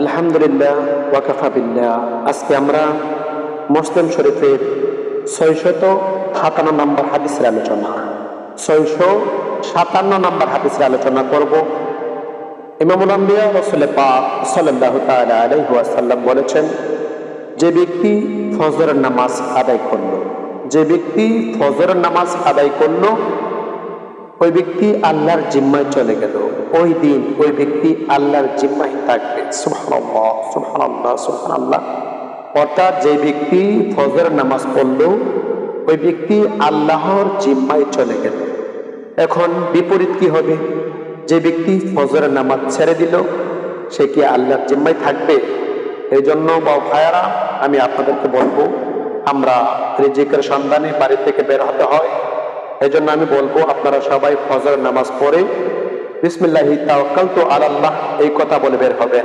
আলহামদুলিল্লাহ ওয়াকাফা বিল্লাহ। আজকে আমরা মুসলিম শরীফের 657 নম্বর হাদিসের আলোচনা 657 নম্বর হাদিসের আলোচনা করব। ইমামুল আম্বিয়া রাসূল পাক সাল্লাল্লাহু তাআলা আলাইহি ওয়াসাল্লাম বলেছেন, যে ব্যক্তি ফজরের নামাজ আদায় করলো, ওই ব্যক্তি আল্লাহর জিম্মায় চলে গেল। ওই দিন ওই ব্যক্তি আল্লাহর জিম্মায় থাকবে। সুবহানাল্লাহ, সুবহানাল্লাহ, সুবহানাল্লাহ। অর্থাৎ যে ব্যক্তি ফজরের নামাজ পড়লো, ওই ব্যক্তি আল্লাহর জিম্মায় চলে গেল। এখন বিপরীত কি হবে? যে ব্যক্তি ফজরের নামাজ ছেড়ে দিল, সে কি আল্লাহর জিম্মায় থাকবে? এই জন্য ভাইয়ারা, আমি আপনাদেরকে বলবো, আমরা রিজিকের সন্ধানে বাড়ি থেকে বের হতে হয়। এই জন্য আমি বলবো, আপনারা সবাই ফজরের নামাজ পড়ে বিসমিল্লাহি তাওয়াক্কালতু আলাল্লাহ এই কথা বলে বের হবে।